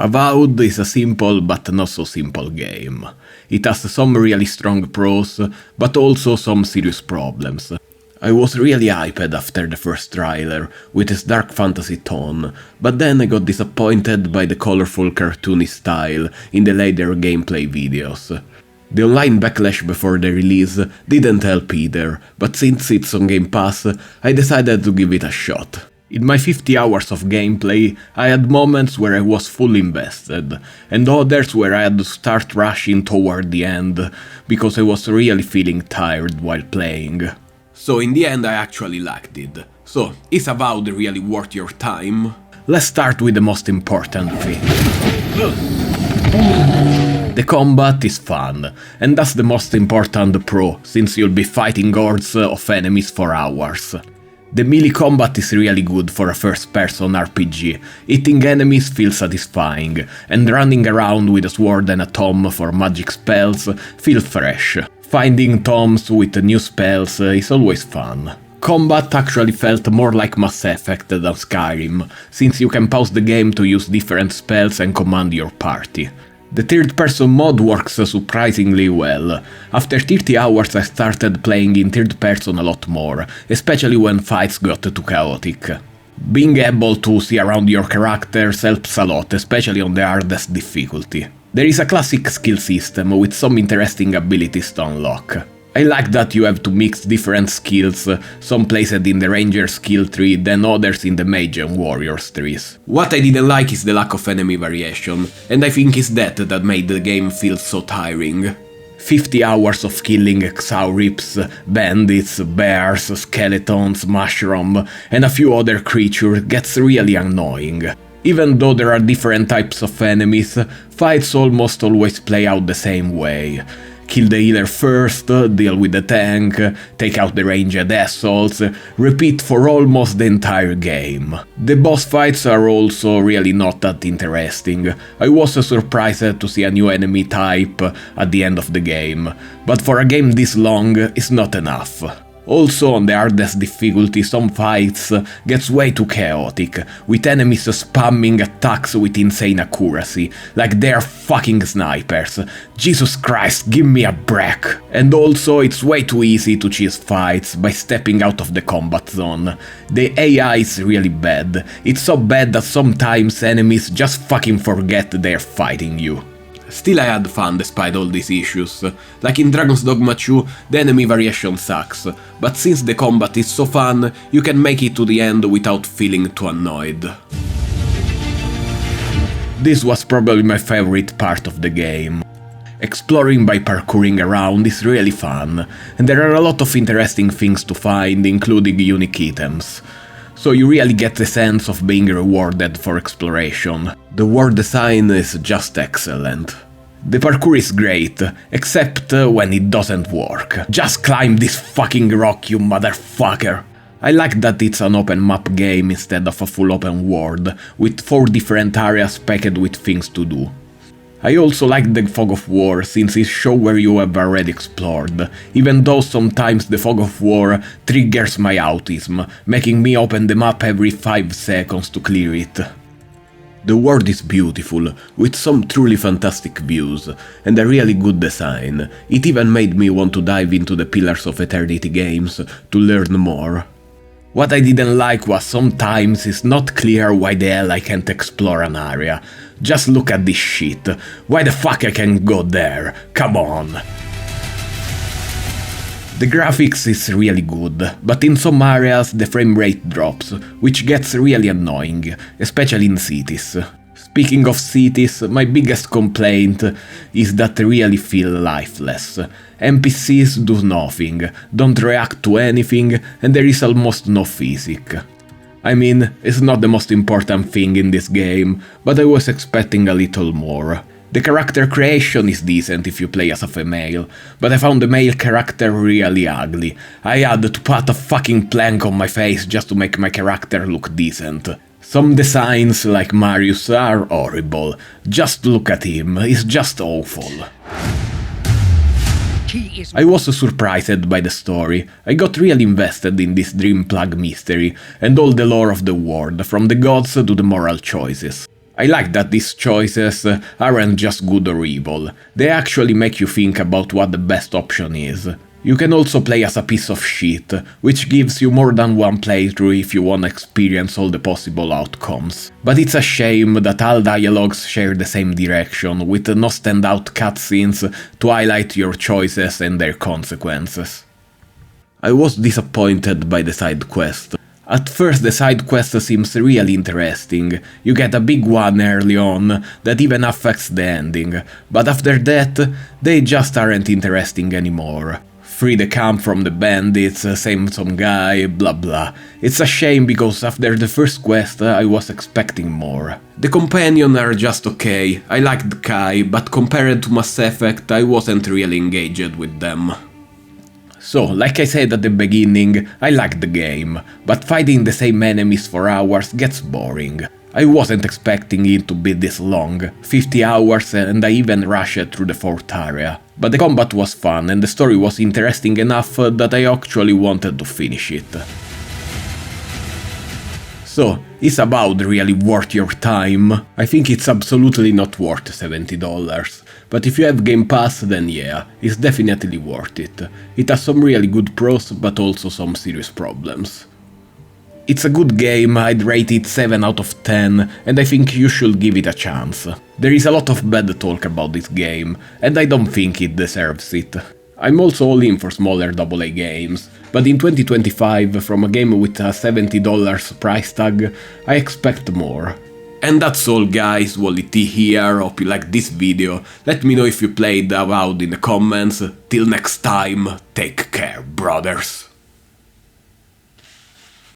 Avowed is a simple but not so simple game. It has some really strong pros, but also some serious problems. I was really hyped after the first trailer, with its dark fantasy tone, but then I got disappointed by the colorful cartoony style in the later gameplay videos. The online backlash before the release didn't help either, but since it's on Game Pass, I decided to give it a shot. In my 50 hours of gameplay, I had moments where I was fully invested, and others where I had to start rushing toward the end, because I was really feeling tired while playing. So in the end I actually liked it. So, is Avowed really worth your time? Let's start with the most important thing. The combat is fun, and that's the most important pro, since you'll be fighting hordes of enemies for hours. The melee combat is really good for a first-person RPG, hitting enemies feels satisfying, and running around with a sword and a tome for magic spells feels fresh. Finding tomes with new spells is always fun. Combat actually felt more like Mass Effect than Skyrim, since you can pause the game to use different spells and command your party. The third-person mode works surprisingly well. After 30 hours I started playing in third person a lot more, especially when fights got too chaotic. Being able to see around your characters helps a lot, especially on the hardest difficulty. There is a classic skill system with some interesting abilities to unlock. I like that you have to mix different skills, some placed in the ranger skill tree, then others in the mage and warriors trees. What I didn't like is the lack of enemy variation, and I think it's that made the game feel so tiring. 50 hours of killing Xaurips, bandits, bears, skeletons, mushroom, and a few other creatures gets really annoying. Even though there are different types of enemies, fights almost always play out the same way. Kill the healer first, deal with the tank, take out the ranged assholes, repeat for almost the entire game. The boss fights are also really not that interesting. I was surprised to see a new enemy type at the end of the game, but for a game this long, it's not enough. Also, on the hardest difficulty, some fights gets way too chaotic, with enemies spamming attacks with insane accuracy, like they're fucking snipers. Jesus Christ, give me a break! And also, it's way too easy to cheese fights by stepping out of the combat zone. The AI is really bad. It's so bad that sometimes enemies just fucking forget they're fighting you. Still I had fun despite all these issues. Like in Dragon's Dogma 2, the enemy variation sucks, but since the combat is so fun, you can make it to the end without feeling too annoyed. This was probably my favorite part of the game. Exploring by parkouring around is really fun, and there are a lot of interesting things to find, including unique items. So you really get the sense of being rewarded for exploration. The world design is just excellent. The parkour is great, except when it doesn't work. Just climb this fucking rock, you motherfucker! I like that it's an open map game instead of a full open world, with 4 different areas packed with things to do. I also like the Fog of War, since it shows where you have already explored, even though sometimes the Fog of War triggers my autism, making me open the map every 5 seconds to clear it. The world is beautiful, with some truly fantastic views, and a really good design. It even made me want to dive into the Pillars of Eternity games to learn more. What I didn't like was sometimes it's not clear why the hell I can't explore an area. Just look at this shit. Why the fuck I can't go there? Come on. The graphics is really good, but in some areas the frame rate drops, which gets really annoying, especially in cities. Speaking of cities, my biggest complaint is that they really feel lifeless. NPCs do nothing, don't react to anything, and there is almost no physics. I mean, it's not the most important thing in this game, but I was expecting a little more. The character creation is decent if you play as a female, but I found the male character really ugly. I had to put a fucking plank on my face just to make my character look decent. Some designs, like Marius, are horrible. Just look at him, he's just awful. I was surprised by the story. I got really invested in this Dream Plug mystery and all the lore of the world, from the gods to the moral choices. I like that these choices aren't just good or evil, they actually make you think about what the best option is. You can also play as a piece of shit, which gives you more than one playthrough if you wanna experience all the possible outcomes. But it's a shame that all dialogues share the same direction, with no standout cutscenes to highlight your choices and their consequences. I was disappointed by the side quest. At first the side quest seems really interesting, you get a big one early on that even affects the ending, but after that they just aren't interesting anymore. Free the camp from the bandits, save some guy, blah blah. It's a shame because after the first quest I was expecting more. The companions are just okay, I liked Kai, but compared to Mass Effect I wasn't really engaged with them. So, like I said at the beginning, I liked the game, but fighting the same enemies for hours gets boring. I wasn't expecting it to be this long, 50 hours, and I even rushed through the 4th area. But the combat was fun and the story was interesting enough that I actually wanted to finish it. So, is Avowed really worth your time? I think it's absolutely not worth $70, but if you have Game Pass then yeah, it's definitely worth it. It has some really good pros but also some serious problems. It's a good game, I'd rate it 7 out of 10, and I think you should give it a chance. There is a lot of bad talk about this game, and I don't think it deserves it. I'm also all in for smaller AA games, but in 2025, from a game with a $70 price tag, I expect more. And that's all guys, Wally T here, hope you liked this video, let me know if you played Avowed in the comments, till next time, take care brothers.